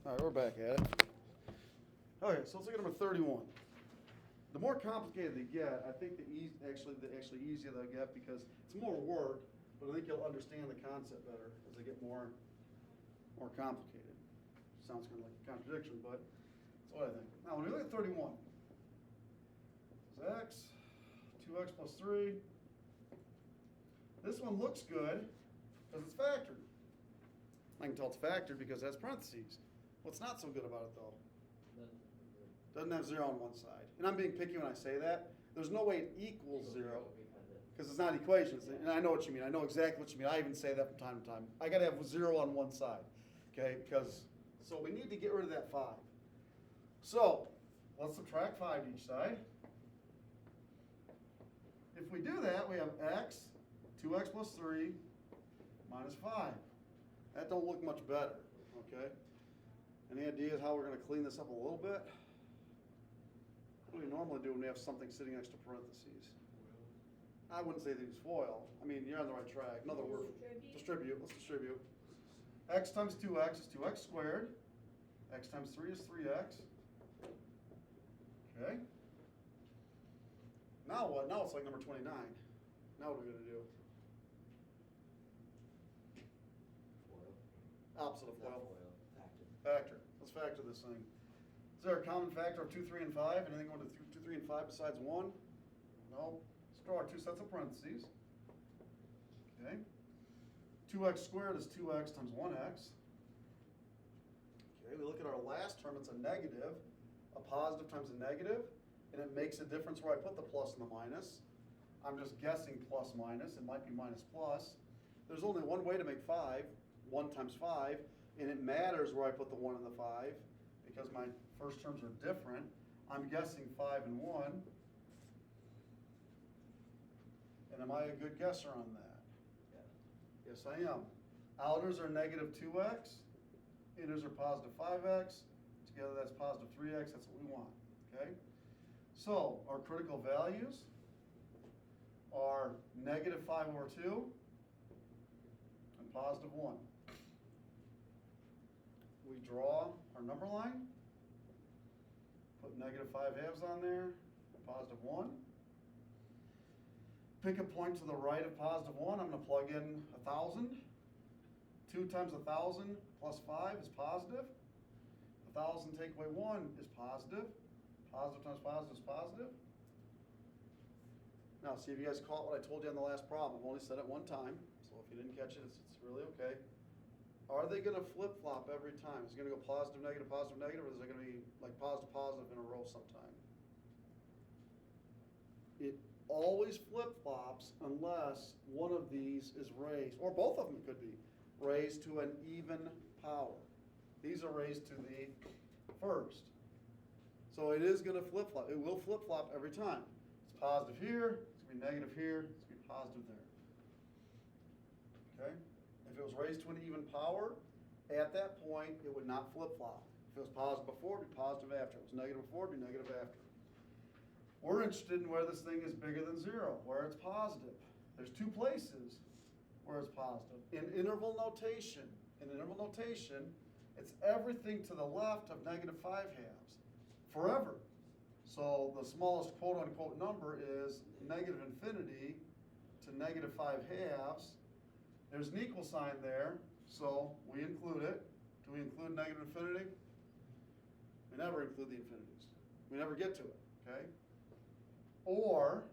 All right, we're back at it. Okay, so let's look at number 31. The more complicated they get, I think the actually easier they get because it's more work, but I think you'll understand the concept better as they get more complicated. Sounds kind of like a contradiction, but that's what I think. Now, when we look at 31, it's x, 2x plus 3. This one looks good because it's factored. I can tell it's factored because it has parentheses. What's not so good about it, though? Doesn't have 0 on one side. And I'm being picky when I say that. There's no way it equals 0 because it's not equations. And I know what you mean. I know exactly what you mean. I even say that from time to time. I got to have 0 on one side. Okay? So we need to get rid of that 5. So let's subtract 5 to each side. If we do that, we have x, 2x plus 3, minus 5. That don't look much better. Okay? Any ideas how we're going to clean this up a little bit? What do we normally do when we have something sitting next to parentheses? I wouldn't say they use FOIL. I mean, you're on the right track. Another word. Distribute. Let's distribute. X times 2x is 2x squared. X times 3 is 3x. Okay. Now what? Now it's like number 29. Now what are we going to do? FOIL. Opposite of FOIL. FOIL. Factor. Let's factor this thing. Is there a common factor of 2, 3, and 5? Anything going to 2, 3, and 5 besides 1? No. Let's draw our two sets of parentheses. Okay. 2x squared is 2x times 1x. Okay, we look at our last term. It's a negative. A positive times a negative. And it makes a difference where I put the plus and the minus. I'm just guessing plus minus. It might be minus plus. There's only one way to make 5. 1 times 5. And it matters where I put the 1 and the 5 because my first terms are different. I'm guessing 5 and 1. And am I a good guesser on that? Yeah. Yes, I am. Outers are negative 2x. Inners are positive 5x. Together that's positive 3x. That's what we want. Okay? So our critical values are negative 5 over 2 and positive 1. We draw our number line, put negative 5 halves on there, positive 1. Pick a point to the right of positive 1. I'm going to plug in 1,000. 2 times 1,000 plus 5 is positive. 1,000 take away 1 is positive. Positive times positive is positive. Now, see if you guys caught what I told you on the last problem. I've only said it one time, so if you didn't catch it, it's really okay. Are they going to flip-flop every time? Is it going to go positive, negative, or is it going to be like positive, positive in a row sometime? It always flip-flops unless one of these is raised, or both of them could be, raised to an even power. These are raised to the first. So it is going to flip-flop. It will flip-flop every time. It's positive here, it's going to be negative here, it's going to be positive there. Okay? If it was raised to an even power, at that point, it would not flip-flop. If it was positive before, it would be positive after. If it was negative before, it would be negative after. We're interested in where this thing is bigger than 0, where it's positive. There's 2 places where it's positive. In interval notation, it's everything to the left of negative 5 halves, forever. So the smallest quote-unquote number is negative infinity to negative 5 halves. There's an equal sign there, so we include it. Do we include negative infinity? We never include the infinities. We never get to it, okay? Or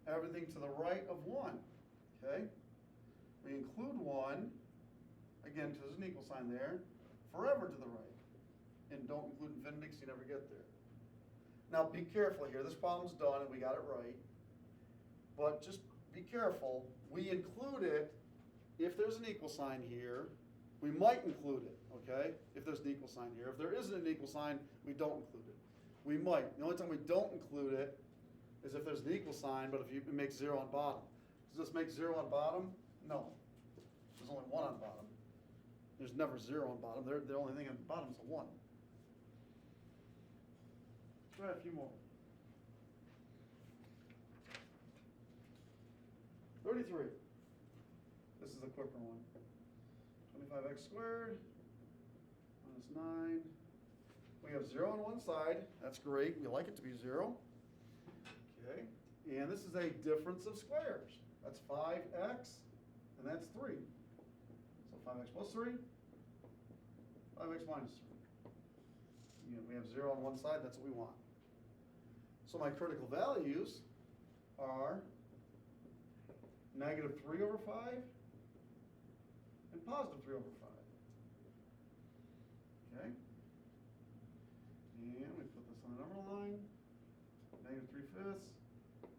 everything to the right of 1, okay? We include 1, again, because there's an equal sign there, forever to the right. And don't include infinity because you never get there. Now be careful here. This problem's done and we got it right. But just be careful. We include it if there's an equal sign here. We might include it, okay, if there's an equal sign here. If there isn't an equal sign, we don't include it. We might. The only time we don't include it is if there's an equal sign, but if it makes 0 on bottom. Does this make 0 on bottom? No. There's only 1 on bottom. There's never 0 on bottom. The only thing on bottom is a 1. Try a few more. 33. This is a quicker one. 25x squared minus 9. We have 0 on one side. That's great. We like it to be 0. Okay. And this is a difference of squares. That's 5x, and that's 3. So 5x plus 3, 5x minus 3. Again, we have 0 on one side. That's what we want. So my critical values are negative 3 over 5 and positive 3 over 5. Okay? And we put this on the number line. Negative 3/5,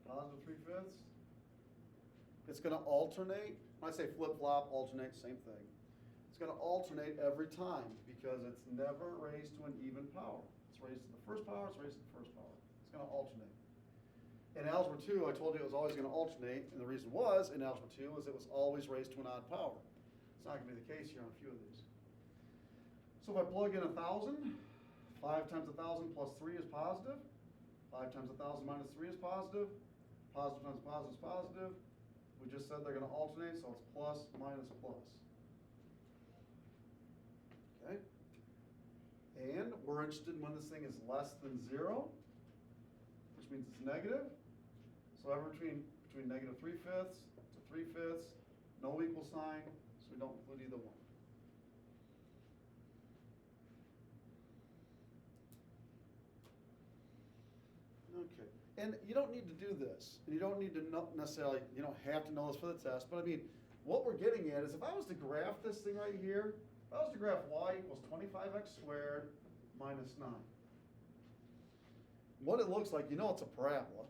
positive 3/5. It's going to alternate. When I say flip-flop, alternate, same thing. It's going to alternate every time because it's never raised to an even power. It's raised to the first power, it's raised to the first power. It's going to alternate. In algebra 2, I told you it was always going to alternate, and the reason was, in algebra 2, was it was always raised to an odd power. It's not going to be the case here on a few of these. So if I plug in 1,000, 5 times 1,000 plus 3 is positive. 5 times 1,000 minus 3 is positive. Positive times positive is positive. We just said they're going to alternate, so it's plus, minus, plus. Okay? And we're interested in when this thing is less than 0, which means it's negative. So ever between negative 3/5 to 3/5, no equal sign, so we don't include either one. Okay, and you don't need to do this, and you don't need to necessarily, you don't have to know this for the test, but I mean, what we're getting at is if I was to graph this thing right here, if I was to graph y equals 25x squared minus 9, what it looks like, you know it's a parabola.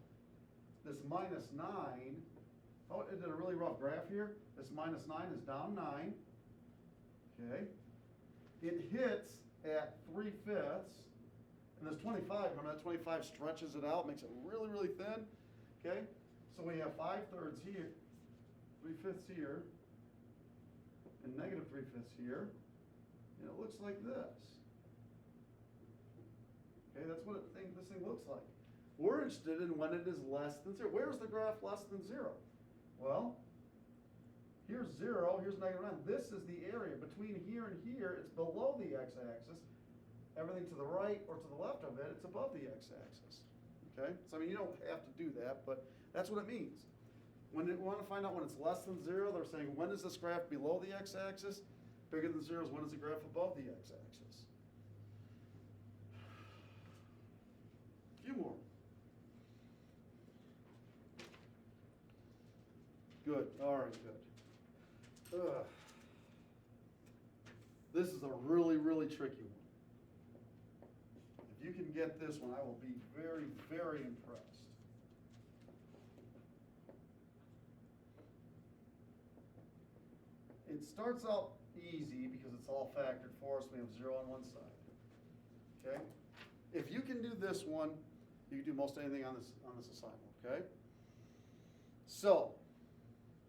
This minus 9, oh, it did a really rough graph here. This minus 9 is down 9, okay? It hits at 3/5, and this 25, remember that 25 stretches it out, makes it really, really thin, okay? So we have 5/3 here, 3/5 here, and negative 3/5 here, and it looks like this. Okay, that's what this thing looks like. We're interested in when it is less than 0. Where's the graph less than 0? Well, here's 0, here's negative 9. This is the area between here and here. It's below the x-axis. Everything to the right or to the left of it, it's above the x-axis. Okay? So I mean, you don't have to do that, but that's what it means. When we want to find out when it's less than 0, they're saying when is this graph below the x-axis? Bigger than 0 is when is the graph above the x-axis? A few more. Good. All right, good. This is a really, really tricky one. If you can get this one, I will be very, very impressed. It starts out easy because it's all factored for us. We have 0 on one side. Okay? If you can do this one, you can do most anything on this assignment. Okay? So,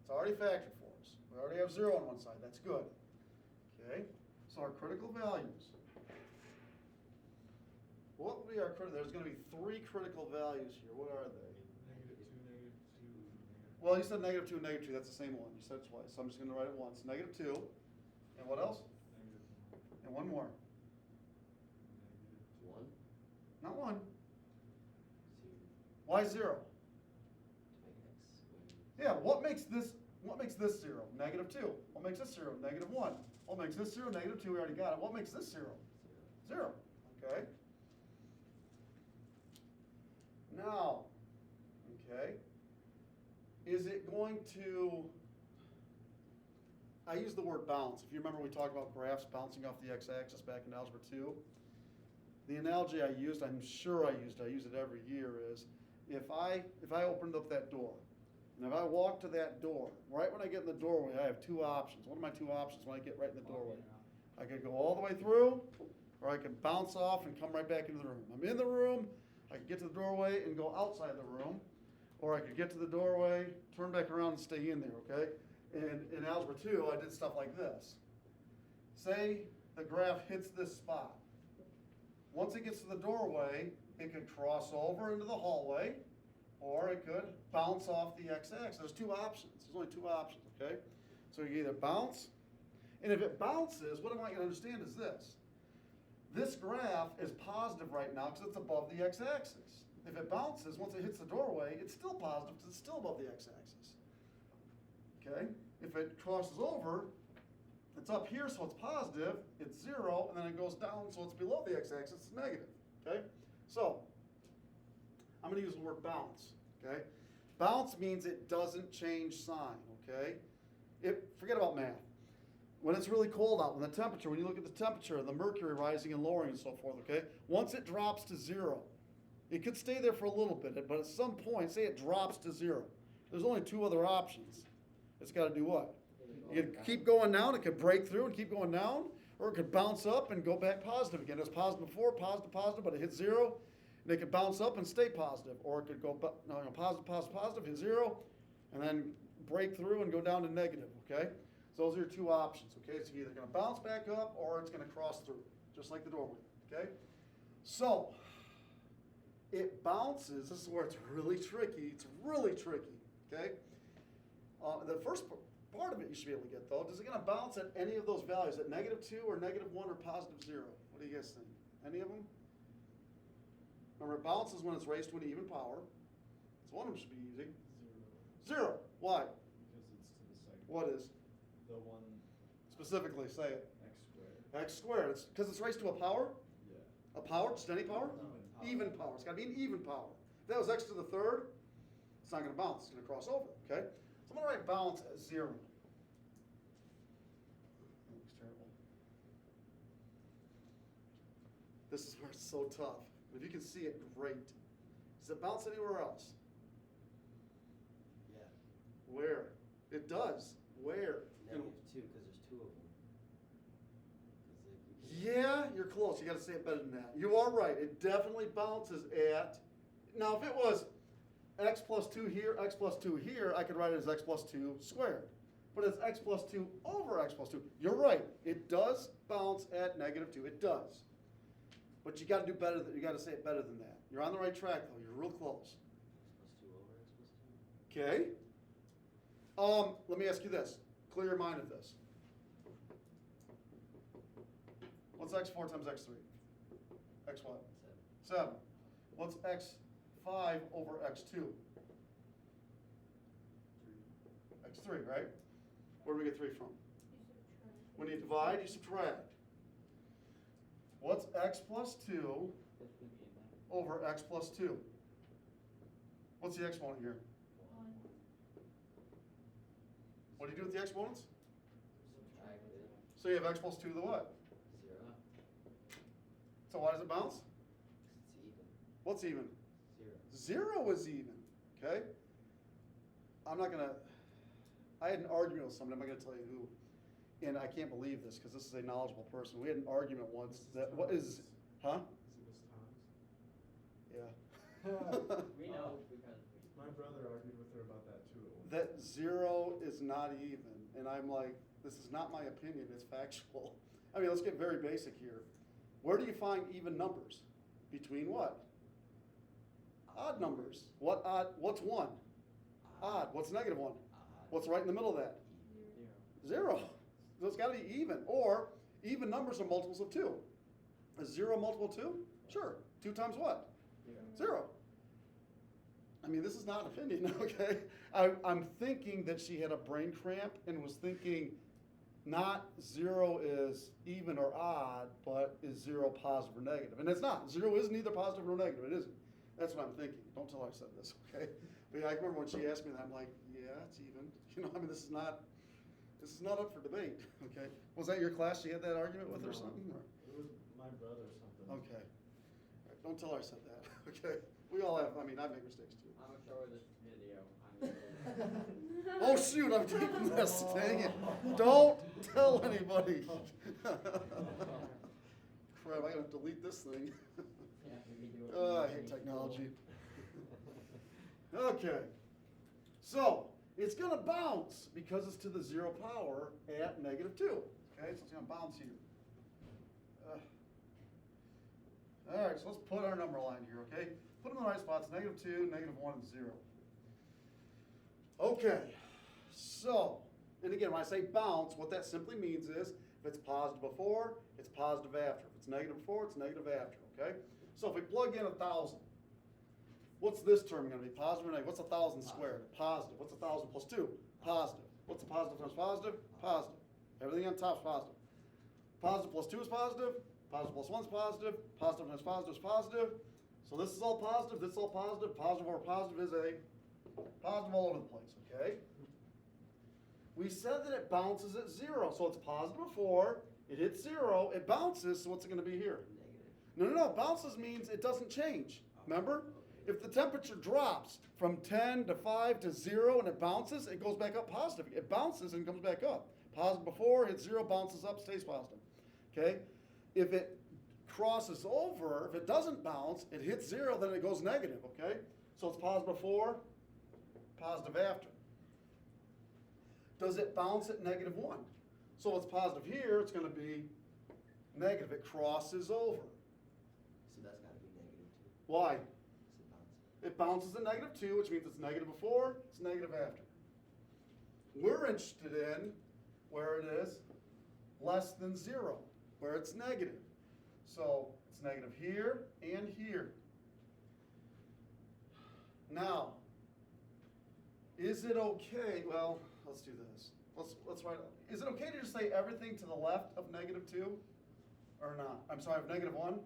it's already factored for us. We already have 0 on one side. That's good. Okay? So our critical values. What would be our critical? There's going to be 3 critical values here. What are they? -2, -2. Well, you said -2 and -2. That's the same one. You said it twice. So I'm just going to write it once. -2. And what else? -1. And one more. 1. Not 1. 0. Why 0? X. Yeah, what makes this 0? -2. What makes this 0? -1. What makes this 0? -2. We already got it. What makes this 0? 0. Okay. Now, okay, is it going to, I use the word bounce. If you remember, we talked about graphs bouncing off the x-axis back in algebra 2. The analogy I used, I'm sure I use it every year, is if I opened up that door, and if I walk to that door, right when I get in the doorway, I have 2 options. What are my 2 options when I get right in the doorway? I could go all the way through, or I could bounce off and come right back into the room. I'm in the room, I could get to the doorway and go outside the room, or I could get to the doorway, turn back around and stay in there, okay? And in algebra 2, I did stuff like this. Say the graph hits this spot. Once it gets to the doorway, it could cross over into the hallway, or it could bounce off the x-axis. There's 2 options. There's only 2 options, okay? So you either bounce, and if it bounces, what I want you to understand is this. This graph is positive right now because it's above the x-axis. If it bounces, once it hits the doorway, it's still positive because it's still above the x-axis. Okay? If it crosses over, it's up here, so it's positive, it's 0, and then it goes down, so it's below the x-axis, it's negative. Okay? So, I'm going to use the word bounce. Okay? Bounce means it doesn't change sign. Okay? Forget about math. When it's really cold out, when you look at the temperature, the mercury rising and lowering and so forth, okay? Once it drops to 0, it could stay there for a little bit, but at some point, say it drops to 0. There's only 2 other options. It's got to do what? You could keep going down, it could break through and keep going down, or it could bounce up and go back positive again. It was positive before, positive, but it hit 0, and it could bounce up and stay positive, or it could go positive, hit 0, and then break through and go down to negative, okay? So those are your 2 options, okay? It's either going to bounce back up or it's going to cross through, just like the doorway, okay? So, it bounces. This is where it's really tricky. It's really tricky, okay? The first part of it you should be able to get, though, is it going to bounce at any of those values, at -2 or -1 or +0? What do you guys think? Any of them? Remember, it bounces when it's raised to an even power. So one of them should be easy. 0. Why? Because it's to the second. What is? The one. Specifically, say it. X squared. X squared. It's because it's raised to a power? Yeah. A power? Just any power? Even power. It's got to be an even power. If that was x to the 3rd, it's not going to bounce. It's going to cross over, okay? So I'm going to write bounce as 0. That looks terrible. This is where it's so tough. If you can see it, great. Does it bounce anywhere else? Yeah. Where? It does. Where? -2, because there's 2 of them. Yeah, you're close. You got to say it better than that. You are right. It definitely bounces at. Now, if it was x plus 2 here, x plus 2 here, I could write it as x plus 2 squared. But it's x plus 2 over x plus 2. You're right. It does bounce at -2. It does. But you got to do better. You got to say it better than that. You're on the right track, though. You're real close. X plus 2 over x plus 2. Okay. Let me ask you this. Clear your mind of this. What's x4 times x3? X what? 7. 7. What's x5 over x2? 3. X3, right? Where do we get 3 from? When you divide, you subtract. What's x plus 2 over x plus 2? What's the exponent here? 1. What do you do with the exponents? Subtract it. So you have x plus 2 to the what? 0. So why does it bounce? It's even. What's even? 0. 0 is even, okay? I had an argument with somebody, I'm not gonna tell you who, and I can't believe this, because this is a knowledgeable person. We had an argument once that, what is, huh? Is it times? Yeah. We know because My brother argued with her about that too. That 0 is not even, and I'm like, this is not my opinion, it's factual. I mean, let's get very basic here. Where do you find even numbers? Between what? Odd numbers. What odd? What's 1? Odd. What's -1? What's right in the middle of that? 0. So it's got to be even. Or even numbers are multiples of 2. Is 0 multiple of 2? Sure. 2 times what? 0. I mean, this is not an opinion, okay? I'm thinking that she had a brain cramp and was thinking not 0 is even or odd, but is 0 positive or negative. And it's not. 0 isn't either positive nor negative. It isn't. That's what I'm thinking. Don't tell her I said this, okay? But yeah, I remember when she asked me that, I'm like, yeah, it's even. You know, I mean, this is not up for debate, okay? Was that your class? She had that argument with or something? Or? It was my brother or something. Okay. All right, don't tell her I said that, okay? We all have, I mean, I make mistakes too. I'm gonna show her this video. Oh shoot, I'm deep in this, dang it. Don't tell anybody. Crap, I gotta delete this thing. Oh, I hate technology. Okay, so it's gonna bounce because it's to the 0 power at -2. Okay, so it's gonna bounce here. All right, so let's put our number line here, okay? Put them in the right spots, -2, -1, and 0. Okay, so, and again, when I say bounce, what that simply means is, if it's positive before, it's positive after. If it's negative before, it's negative after, okay? So if we plug in 1,000, what's this term gonna be, positive or negative? What's 1,000 squared? Positive. What's 1,000 plus 2? Positive. What's a positive times positive? Positive. Everything on top is positive. Positive plus 2 is positive. Positive plus 1 is positive. Positive times positive is positive. So this is all positive, this is all positive. Positive over positive is a positive all over the place, okay? We said that it bounces at 0, so it's positive before, it hits 0, it bounces, so what's it gonna be here? Negative. No, bounces means it doesn't change, remember? If the temperature drops from 10 to 5 to 0 and it bounces, it goes back up positive. It bounces and comes back up. Positive before, hits 0, bounces up, stays positive, okay? If it crosses over, if it doesn't bounce, it hits 0, then it goes negative, okay? So it's positive before, positive after. Does it bounce at -1? So it's positive here, it's gonna be negative. It crosses over. So that's gotta be -2. Why? So It bounces at -2, which means it's negative before, it's negative after. We're interested in where it is less than 0, where it's negative. So it's negative here and here. Now, is it okay, well, let's do this. Let's write, is it okay to just say everything to the left of -2 or not? I'm sorry, of -1?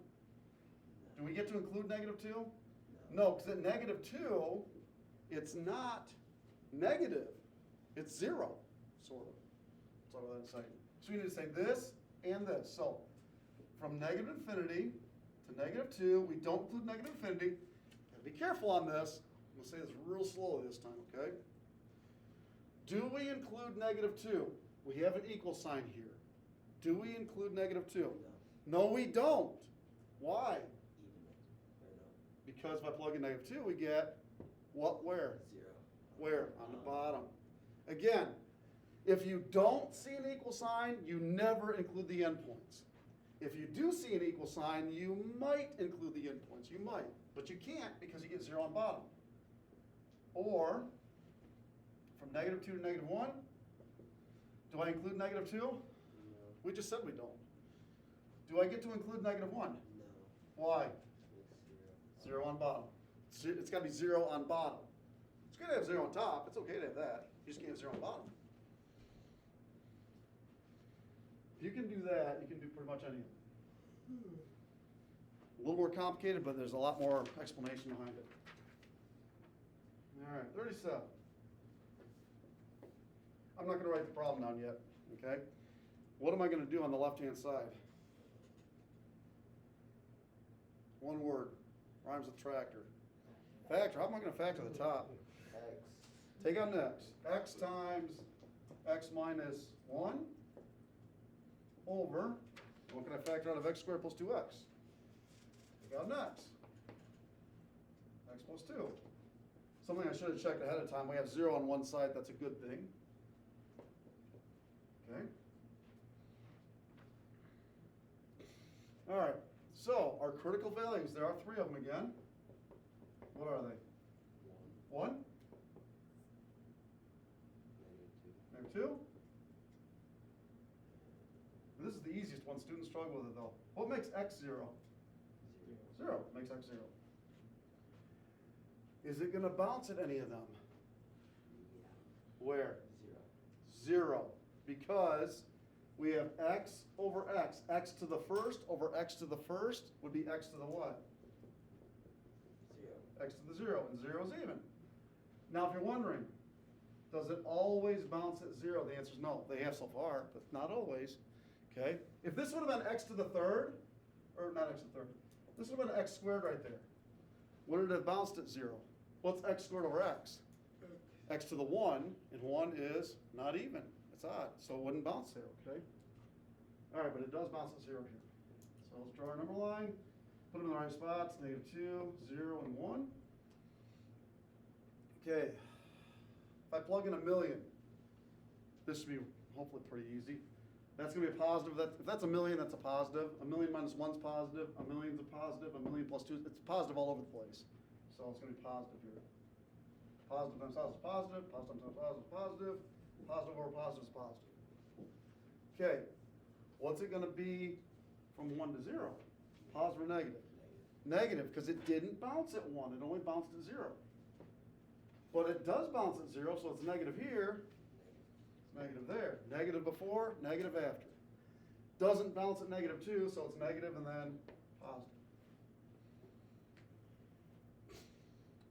Do we get to include -2? No, because at -2, it's not negative. It's 0, sort of. That's all that's saying. So we need to say this and this. So from -infinity to -2, we don't include -infinity. Gotta be careful on this. I'm gonna say this real slowly this time, okay? Do we include -2? We have an equal sign here. Do we include -2? No, we don't. Why? even it, right up, Because if I plug in -2, we get what, where? 0. Where? On the bottom. Again, if you don't see an equal sign, you never include the endpoints. If you do see an equal sign, you might include the endpoints. You might, but you can't because you get 0 on bottom. Or, from -2 to -1, do I include -2? No. We just said we don't. Do I get to include -1? No. Why? It's 0 on bottom. It's got to be 0 on bottom. It's good to have 0 on top. It's okay to have that. You just can't have 0 on bottom. If you can do that, you can do pretty much anything. A little more complicated, but there's a lot more explanation behind it. All right, 37. I'm not going to write the problem down yet, okay? What am I going to do on the left-hand side? One word, rhymes with tractor. Factor, how am I going to factor the top? X. Take out an x. X times x minus 1 over, what can I factor out of x squared plus 2x? Take out an x. X plus 2. Something I should have checked ahead of time. We have 0 on one side. That's a good thing. Okay. All right. So our critical values, there are 3 of them again. What are they? 1? -2? And this is the easiest one. Students struggle with it though. What makes x 0? 0 makes x 0. Is it going to bounce at any of them? Yeah. Where? 0. 0. Because we have x over x. X to the first over x to the first would be x to the what? 0. X to the 0, and 0 is even. Now if you're wondering, does it always bounce at 0? The answer is no. They have so far, but not always. Okay? If this would have been x to the third, or not x to the third, this would have been x squared right there. Would it have bounced at 0? What's x squared over x? X to the 1, and 1 is not even. It's odd, so it wouldn't bounce there, okay? All right, but it does bounce at 0 here. So let's draw our number line, put them in the right spots, -2, 0, and 1. Okay, if I plug in 1,000,000, this should be hopefully pretty easy. That's going to be a positive. If that's 1,000,000, that's a positive. 1,000,000 minus 1 is positive. 1,000,000 is a positive. 1,000,000 plus 2, it's positive all over the place. So it's going to be positive here. Positive times positive is positive. Positive times positive is positive. Positive over positive is positive. Okay, What's it gonna be from 1 to 0? Positive or negative? Negative, because it didn't bounce at 1, it only bounced at 0. But it does bounce at 0, so it's negative here, it's negative there. Negative before, negative after. Doesn't bounce at negative 2, so it's negative and then positive.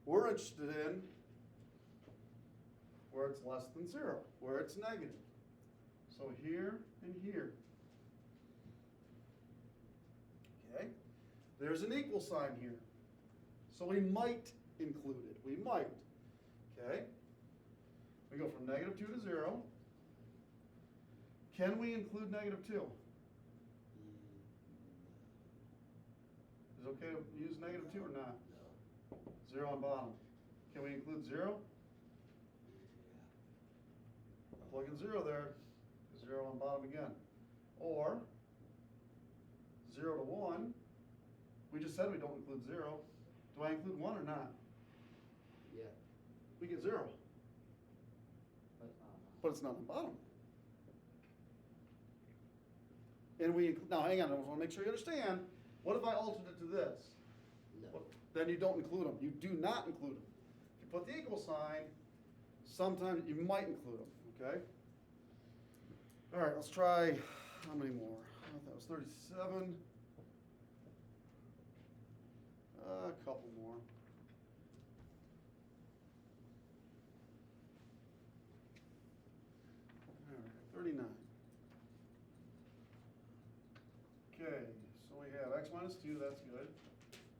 We're interested in where it's less than 0, where it's negative. So here and here. Okay? There's an equal sign here. So we might include it. We might. Okay? We go from negative 2 to 0. Can we include negative 2? Is it okay to use negative 2 or not? No. 0 on bottom. Can we include 0? Plug in 0 there. 0 on bottom again. Or 0 to 1. We just said we don't include 0. Do I include 1 or not? Yeah. We get 0. But it's not on the bottom. And we now hang on, I want to make sure you understand. What if I altered it to this? No. Well, then you don't include them. You do not include them. If you put the equal sign, sometimes you might include them. Okay? All right, let's try, how many more? I thought that was 37. A couple more. All right, 39. Okay, so we have x minus 2, that's good,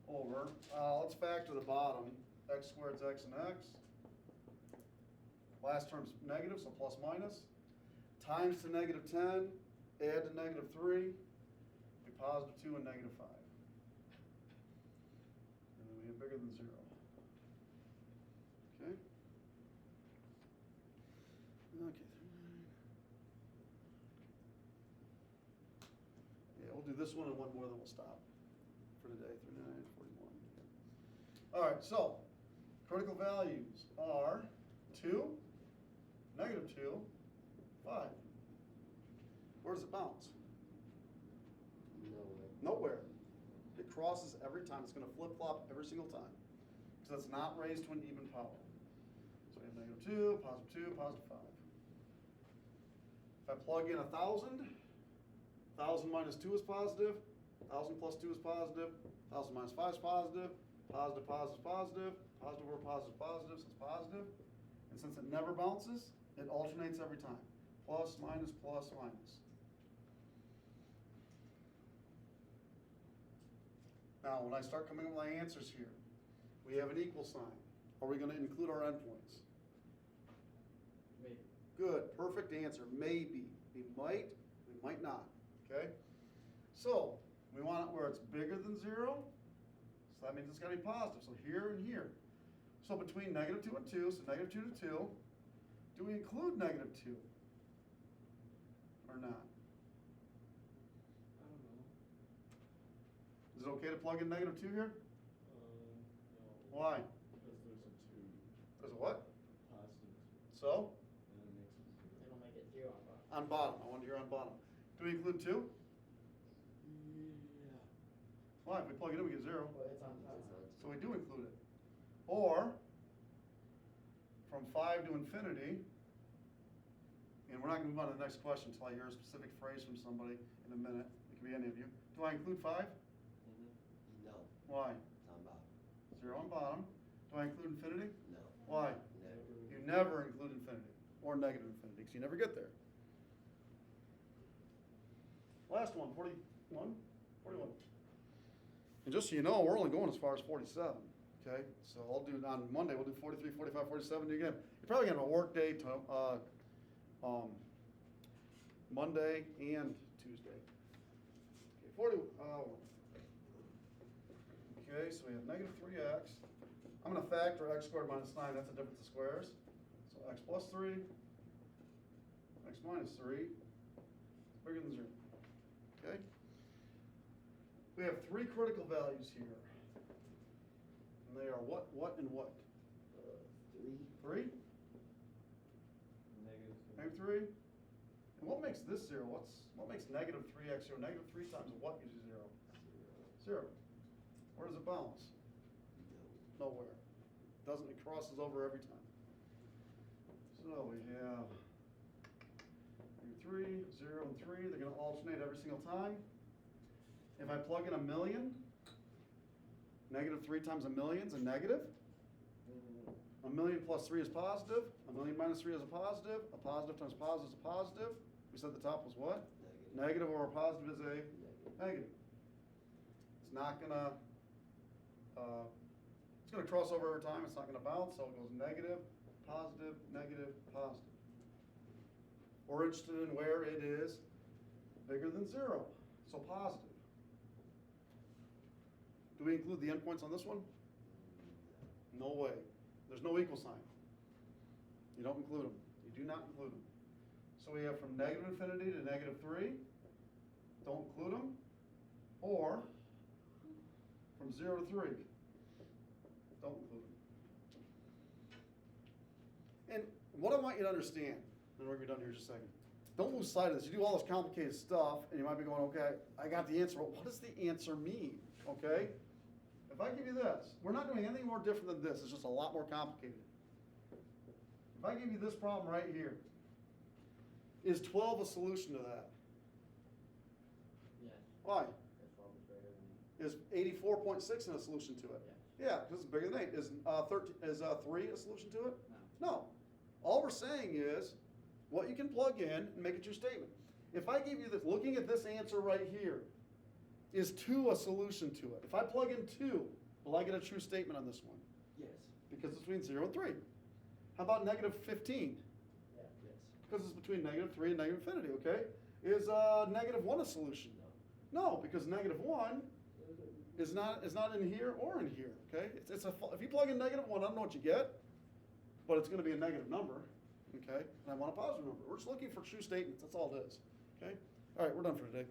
over, let's factor the bottom. X squared is x and x. Last term's negative, so plus minus. Times to negative 10, add to negative 3, be positive 2 and negative 5. And then we have bigger than 0. Okay? Okay. Yeah, we'll do this one and one more, then we'll stop for today. 39, 41. All right, so critical values are 2, negative 2, 5. Where does it bounce? Nowhere. Nowhere. It crosses every time. It's going to flip-flop every single time. Because it's not raised to an even power. So we have negative 2, positive 5. If I plug in 1,000, 1,000 minus 2 is positive, 1,000 plus 2 is positive, 1,000 minus 5 is positive, positive, positive, positive, positive over positive, positive, so it's positive. And since it never bounces, it alternates every time. Plus, minus, plus, minus. Now, when I start coming up with my answers here, we have an equal sign. Are we going to include our endpoints? Maybe. Good, perfect answer. Maybe. We might not. Okay? So, we want it where it's bigger than 0. So that means it's got to be positive. So here and here. So between negative 2 and 2, so negative 2 to 2, do we include negative 2? Or not? I don't know. Is it okay to plug in negative 2 here? No. Why? Because there's a 2. There's a what? Positive 2. So? And it makes it 0. It'll make it 0 on bottom. On bottom. I want to hear on bottom. Do we include 2? Yeah. Why? If we plug it in, we get 0. Well, it's on top. So we do include it. Or, from 5 to infinity, and we're not going to move on to the next question until I hear a specific phrase from somebody in a minute. It could be any of you. Do I include 5? No. Why? It's on bottom. 0 on bottom. Do I include infinity? No. Why? Never. You never include infinity, or negative infinity, because you never get there. Last one, 41? 41. And just so you know, we're only going as far as 47. Okay, so I'll do, on Monday, we'll do 43, 45, 47 again. You're probably gonna have a work day to, Monday and Tuesday. Okay, okay, so we have negative 3x. I'm gonna factor x squared minus 9, that's the difference of squares. So x plus 3, x minus 3, is bigger than 0. Okay? We have 3 critical values here. And they are what, and what? 3. 3? Negative 3. Negative 3? And what makes this 0? What makes negative 3x 0? Negative 3 times what gives you 0? 0. Where does it bounce? Nowhere. Doesn't, it crosses over every time. So we have 3, 0, and 3. They're going to alternate every single time. If I plug in a million, negative 3 times a million is a negative. A million plus 3 is positive. A million minus 3 is a positive. A positive times positive is a positive. We said the top was what? Negative over a positive is a negative. It's not gonna, it's gonna cross over every time. It's not gonna bounce, so it goes negative, positive, negative, positive. We're interested in where it is bigger than 0, so positive. Do we include the endpoints on this one? No way. There's no equal sign. You don't include them. You do not include them. So we have from negative infinity to negative 3. Don't include them. Or from 0 to 3. Don't include them. And what I want you to understand, and we're going to be done here in just a second. Don't lose sight of this. You do all this complicated stuff, and you might be going, okay, I got the answer. But what does the answer mean? Okay? If I give you this, we're not doing anything more different than this. It's just a lot more complicated. If I give you this problem right here, is 12 a solution to that? Yes. Why? That form is bigger than. Is 84.6 in a solution to it? Yeah, because it's bigger than 8. Is 3 a solution to it? No. No. All we're saying is what you can plug in and make it your statement. If I give you this, looking at this answer right here, is 2 a solution to it? If I plug in 2, will I get a true statement on this one? Yes. Because it's between 0 and 3. How about negative 15? Yeah, yes. Because it's between negative 3 and negative infinity, okay? Is negative 1 a solution? No, because negative 1 is not in here or in here, okay? If you plug in negative 1, I don't know what you get, but it's going to be a negative number, okay? And I want a positive number. We're just looking for true statements. That's all it is, okay? All right, we're done for today.